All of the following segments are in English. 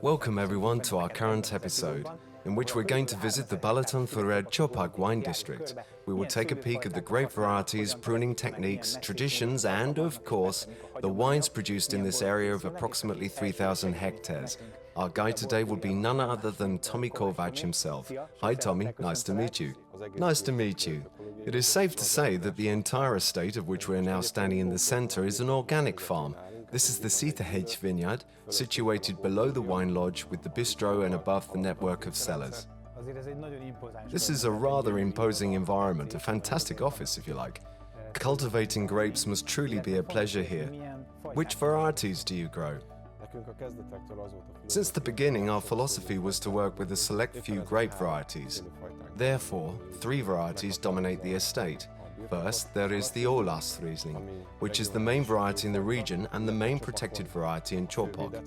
Welcome everyone to our current episode, in which we're going to visit the Balatonfüred-Csopak Wine District. We will take a peek at the grape varieties, pruning techniques, traditions, and, of course, the wines produced in this area of approximately 3,000 hectares. Our guide today will be none other than Tommy Kovac himself. Hi Tommy, nice to meet you. Nice to meet you. It is safe to say that the entire estate of which we are now standing in the center is an organic farm. This is the Sitahegy vineyard, situated below the wine lodge with the bistro and above the network of cellars. This is a rather imposing environment, a fantastic office if you like. Cultivating grapes must truly be a pleasure here. Which varieties do you grow? Since the beginning, our philosophy was to work with a select few grape varieties. Therefore, 3 varieties dominate the estate. First, there is the Olasz Riesling, which is the main variety in the region and the main protected variety in Csopak.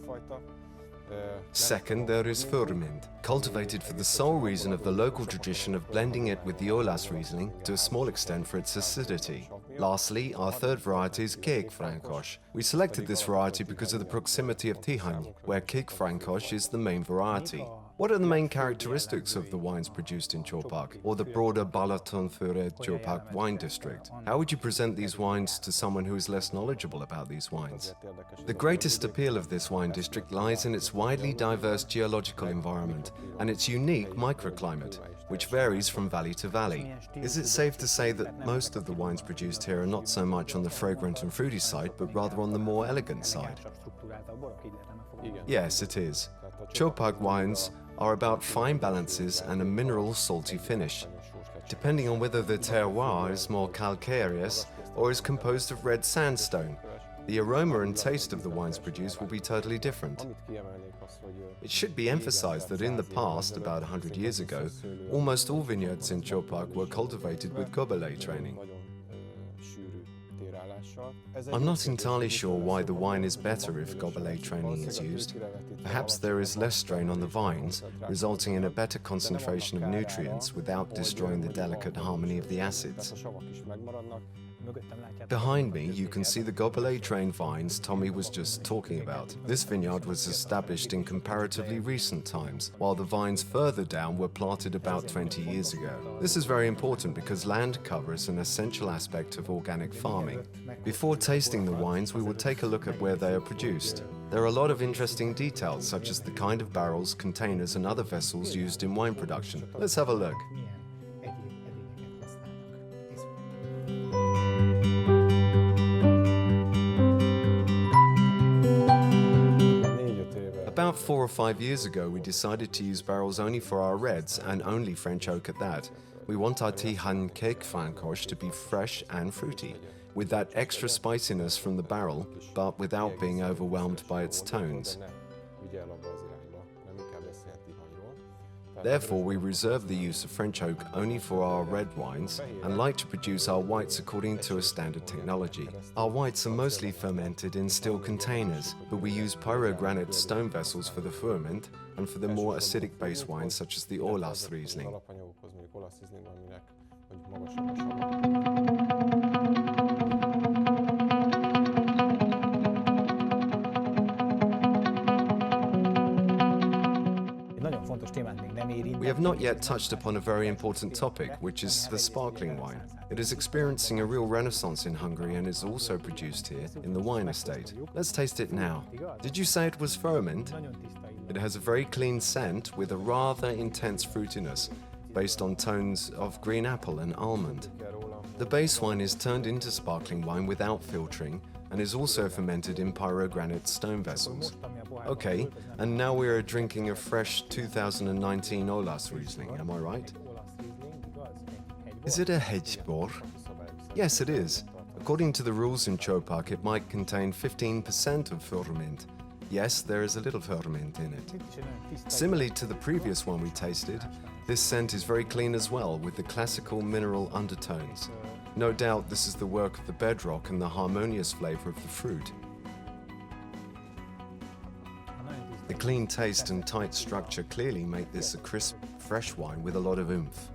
Second, there is Fürmint, cultivated for the sole reason of the local tradition of blending it with the Olasz Riesling to a small extent for its acidity. Lastly, our third variety is Kék Frankos. We selected this variety because of the proximity of Tihany, where Kék Frankos is the main variety. What are the main characteristics of the wines produced in Csopak, or the broader Balatonfüred-Csopak Wine District? How would you present these wines to someone who is less knowledgeable about these wines? The greatest appeal of this wine district lies in its widely diverse geological environment and its unique microclimate, which varies from valley to valley. Is it safe to say that most of the wines produced here are not so much on the fragrant and fruity side, but rather on the more elegant side? Yes, it is. Csopak wines are about fine balances and a mineral salty finish, depending on whether the terroir is more calcareous or is composed of red sandstone. The aroma and taste of the wines produced will be totally different. It should be emphasized that in the past, about 100 years ago, almost all vineyards in Csopak were cultivated with gobelets training. I'm not entirely sure why the wine is better if gobelet training is used. Perhaps there is less strain on the vines, resulting in a better concentration of nutrients without destroying the delicate harmony of the acids. Behind me, you can see the gobelet-trained vines Tommy was just talking about. This vineyard was established in comparatively recent times, while the vines further down were planted about 20 years ago. This is very important because land cover is an essential aspect of organic farming. Before tasting the wines, we will take a look at where they are produced. There are a lot of interesting details, such as the kind of barrels, containers, and other vessels used in wine production. Let's have a look. About 4 or 5 years ago, we decided to use barrels only for our reds, and only French oak at that. We want our Tihany Kék Frankos to be fresh and fruity, with that extra spiciness from the barrel, but without being overwhelmed by its tones. Therefore, we reserve the use of French oak only for our red wines and like to produce our whites according to a standard technology. Our whites are mostly fermented in steel containers, but we use pyrogranite stone vessels for the ferment and for the more acidic base wines such as the Olasz Riesling. We have not yet touched upon a very important topic, which is the sparkling wine. It is experiencing a real renaissance in Hungary and is also produced here in the wine estate. Let's taste it now. Did you say it was Fürmint? It has a very clean scent with a rather intense fruitiness, based on tones of green apple and almond. The base wine is turned into sparkling wine without filtering and is also fermented in pyrogranite stone vessels. Okay, and now we are drinking a fresh 2019 Olasz Riesling, am I right? Is it a Hegybor? Yes, it is. According to the rules in Csopak, it might contain 15% of Fürmint. Yes, there is a little Fürmint in it. Similarly to the previous one we tasted, this scent is very clean as well, with the classical mineral undertones. No doubt this is the work of the bedrock and the harmonious flavor of the fruit. The clean taste and tight structure clearly make this a crisp, fresh wine with a lot of oomph.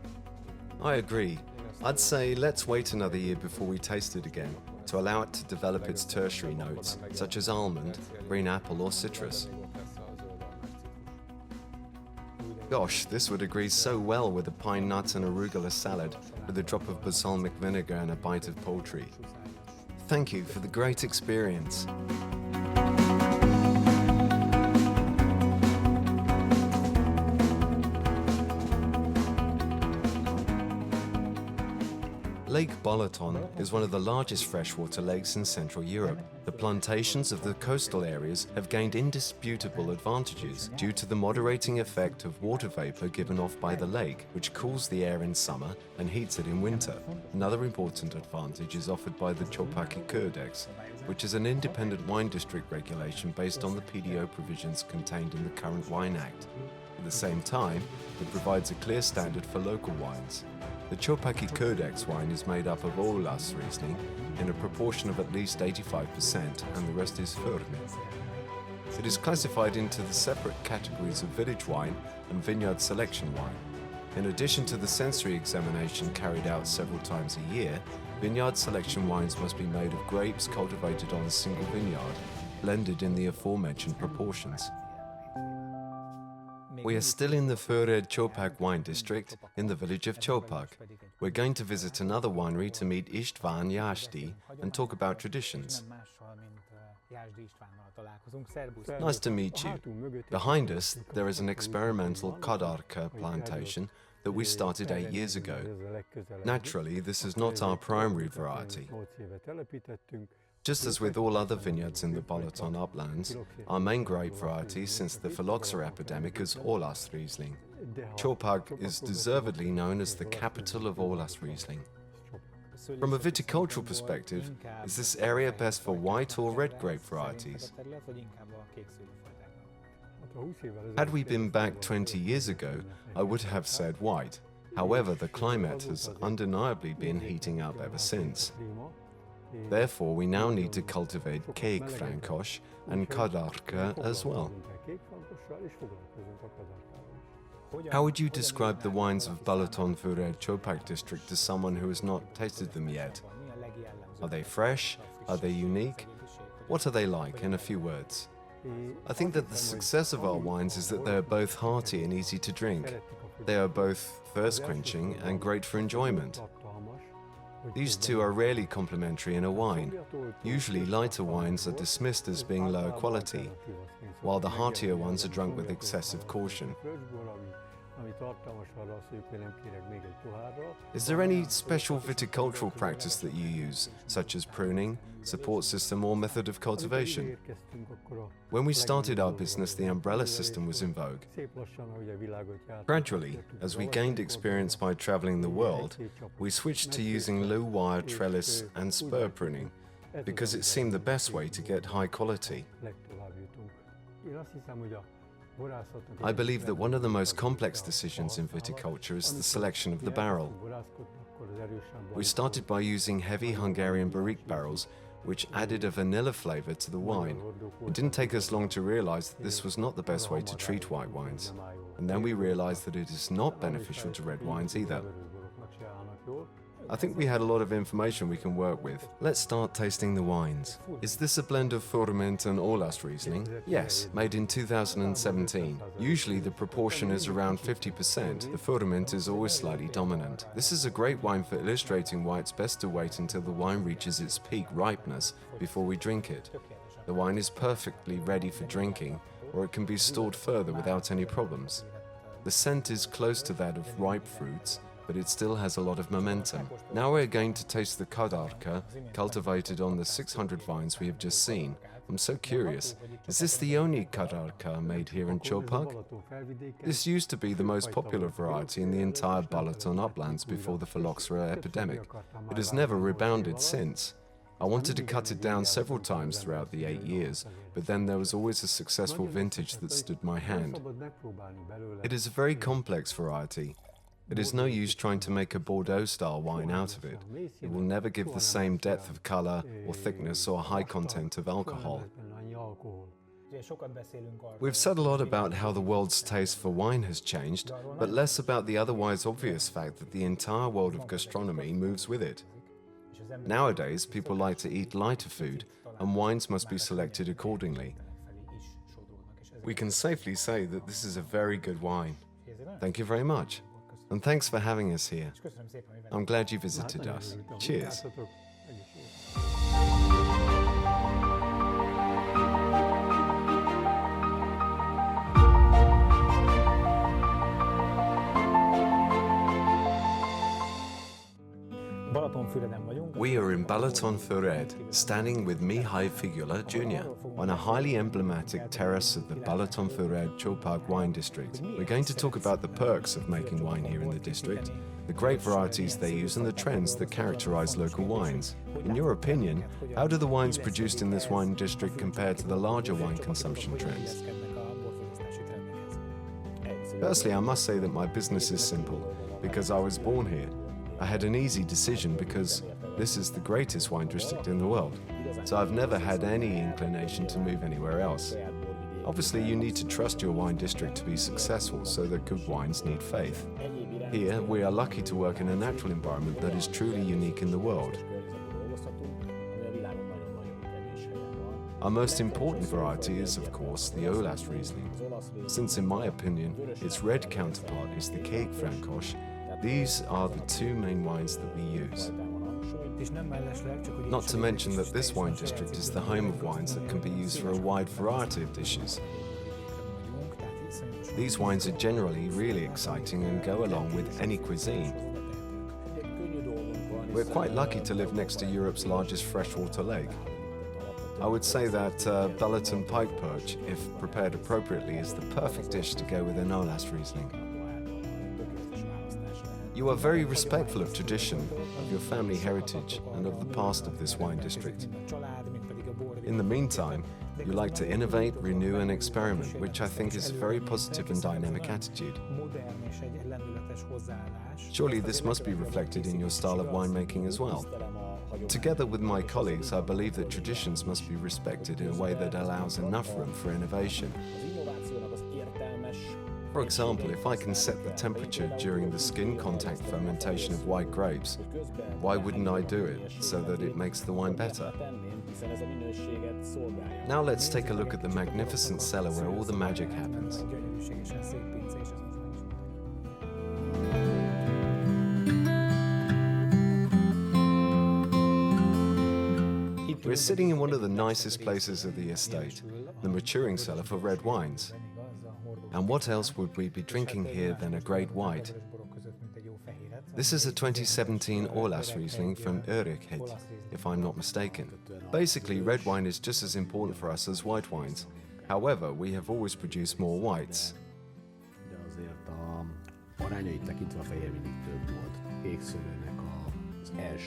I agree. I'd say let's wait another year before we taste it again, to allow it to develop its tertiary notes, such as almond, green apple or citrus. Gosh, this would agree so well with a pine nut and arugula salad, with a drop of balsamic vinegar and a bite of poultry. Thank you for the great experience. Lake Balaton is one of the largest freshwater lakes in Central Europe. The plantations of the coastal areas have gained indisputable advantages due to the moderating effect of water vapor given off by the lake, which cools the air in summer and heats it in winter. Another important advantage is offered by the Csopak Codex, which is an independent wine district regulation based on the PDO provisions contained in the current Wine Act. At the same time, it provides a clear standard for local wines. The Csopak Codex wine is made up of Olas Riesling in a proportion of at least 85%, and the rest is Fürni. It is classified into the separate categories of village wine and vineyard selection wine. In addition to the sensory examination carried out several times a year, vineyard selection wines must be made of grapes cultivated on a single vineyard, blended in the aforementioned proportions. We are still in the Full-bodied Wine District in the village of Csopak. We're going to visit another winery to meet István Jászdi and talk about traditions. Nice to meet you. Behind us, there is an experimental kadarka plantation that we started 8 years ago. Naturally, this is not our primary variety. Just as with all other vineyards in the Balaton uplands, our main grape variety since the phylloxera epidemic is Olas Riesling. Csopak is deservedly known as the capital of Olas Riesling. From a viticultural perspective, is this area best for white or red grape varieties? Had we been back 20 years ago, I would have said white. However, the climate has undeniably been heating up ever since. Therefore, we now need to cultivate Kék Frankos and Kadarka as well. How would you describe the wines of Balatonfüred-Csopak District to someone who has not tasted them yet? Are they fresh? Are they unique? What are they like, in a few words? I think that the success of our wines is that they are both hearty and easy to drink. They are both thirst-quenching and great for enjoyment. These two are rarely complementary in a wine. Usually lighter wines are dismissed as being lower quality, while the heartier ones are drunk with excessive caution. Is there any special viticultural practice that you use, such as pruning, support system or method of cultivation? When we started our business, the umbrella system was in vogue. Gradually, as we gained experience by traveling the world, we switched to using low-wire trellis and spur pruning, because it seemed the best way to get high quality. I believe that one of the most complex decisions in viticulture is the selection of the barrel. We started by using heavy Hungarian barrique barrels, which added a vanilla flavor to the wine. It didn't take us long to realize that this was not the best way to treat white wines. And then we realized that it is not beneficial to red wines either. I think we had a lot of information we can work with. Let's start tasting the wines. Is this a blend of Fürment and Olas Riesling? Yes, made in 2017. Usually the proportion is around 50%. The Fürment is always slightly dominant. This is a great wine for illustrating why it's best to wait until the wine reaches its peak ripeness before we drink it. The wine is perfectly ready for drinking, or it can be stored further without any problems. The scent is close to that of ripe fruits, but it still has a lot of momentum. Now we're going to taste the kadarka, cultivated on the 600 vines we have just seen. I'm so curious, is this the only kadarka made here in Csopak? This used to be the most popular variety in the entire Balaton uplands before the phylloxera epidemic. It has never rebounded since. I wanted to cut it down several times throughout the 8 years, but then there was always a successful vintage that stood my hand. It is a very complex variety. It is no use trying to make a Bordeaux-style wine out of it. It will never give the same depth of color or thickness or high content of alcohol. We've said a lot about how the world's taste for wine has changed, but less about the otherwise obvious fact that the entire world of gastronomy moves with it. Nowadays, people like to eat lighter food, and wines must be selected accordingly. We can safely say that this is a very good wine. Thank you very much. And thanks for having us here. I'm glad you visited us. Cheers. We are in Balatonfüred, standing with Mihai Figula Jr. on a highly emblematic terrace of the Balatonfüred-Csopak Wine District. We're going to talk about the perks of making wine here in the district, the great varieties they use and the trends that characterize local wines. In your opinion, how do the wines produced in this wine district compare to the larger wine consumption trends? Firstly, I must say that my business is simple, because I was born here. I had an easy decision because this is the greatest wine district in the world, so I've never had any inclination to move anywhere else. Obviously, you need to trust your wine district to be successful, so that good wines need faith. Here, we are lucky to work in a natural environment that is truly unique in the world. Our most important variety is, of course, the Olas Riesling, since in my opinion, its red counterpart is the Kék Frankos. These are the two main wines that we use. Not to mention that this wine district is the home of wines that can be used for a wide variety of dishes. These wines are generally really exciting and go along with any cuisine. We're quite lucky to live next to Europe's largest freshwater lake. I would say that Balaton pike perch, if prepared appropriately, is the perfect dish to go with an Olas Riesling. You are very respectful of tradition, of your family heritage, and of the past of this wine district. In the meantime, you like to innovate, renew, and experiment, which I think is a very positive and dynamic attitude. Surely this must be reflected in your style of winemaking as well. Together with my colleagues, I believe that traditions must be respected in a way that allows enough room for innovation. For example, if I can set the temperature during the skin contact fermentation of white grapes, why wouldn't I do it so that it makes the wine better? Now let's take a look at the magnificent cellar where all the magic happens. We're sitting in one of the nicest places of the estate, the maturing cellar for red wines. And what else would we be drinking here than a great white? This is a 2017 Olas Riesling from Örökhet, if I'm not mistaken. Basically, red wine is just as important for us as white wines. However, we have always produced more whites.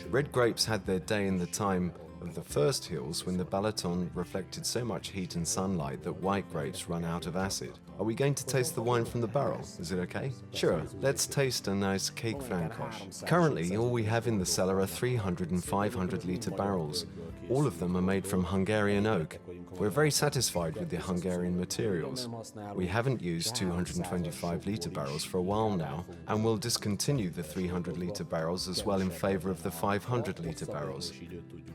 Red grapes had their day in the time of the first hills when the Balaton reflected so much heat and sunlight that white grapes run out of acid. Are we going to taste the wine from the barrel? Is it okay? Sure, let's taste a nice Kék Frankos. Currently, all we have in the cellar are 300 and 500 litre barrels. All of them are made from Hungarian oak. We're very satisfied with the Hungarian materials. We haven't used 225 litre barrels for a while now, and we'll discontinue the 300 litre barrels as well in favour of the 500 litre barrels.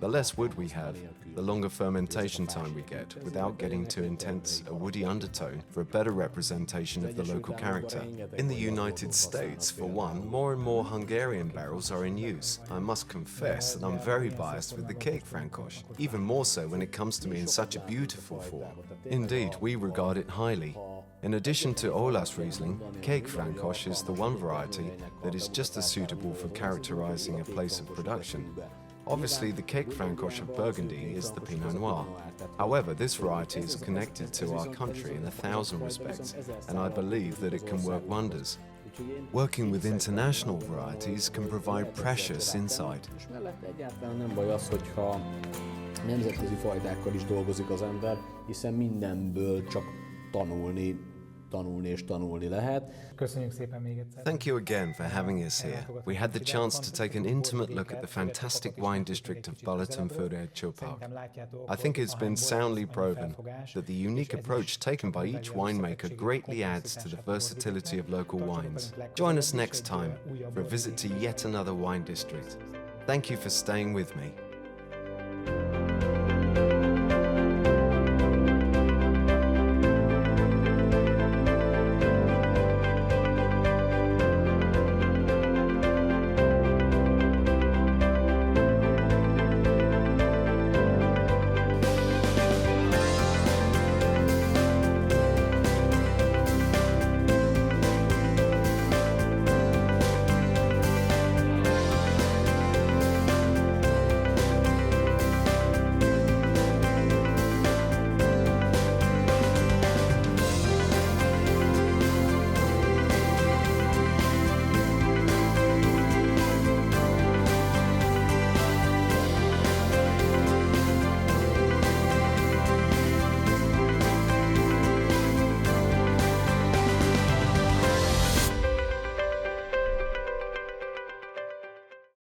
The less wood we have, the longer fermentation time we get, without getting too intense a woody undertone, for a better representation of the local character. In the United States, for one, more and more Hungarian barrels are in use. I must confess that I'm very biased with the Kék Frankos, even more so when it comes to me in such a beautiful form. Indeed, we regard it highly. In addition to Olas Riesling, Kék Frankos is the one variety that is just as suitable for characterizing a place of production. Obviously, the Kék Frankos of Burgundy is the Pinot Noir. However, this variety is connected to our country in 1,000 respects, and I believe that it can work wonders. Working with international varieties can provide precious insight. Nemzetközi fajtákkal is dolgozik az ember, hiszen mindenből csak tanulni lehet. Thank you again for having us here. We had the chance to take an intimate look at the fantastic wine district of Balatonfüred-Csopak. I think it's been soundly proven that the unique approach taken by each winemaker greatly adds to the versatility of local wines. Join us next time for a visit to yet another wine district. Thank you for staying with me.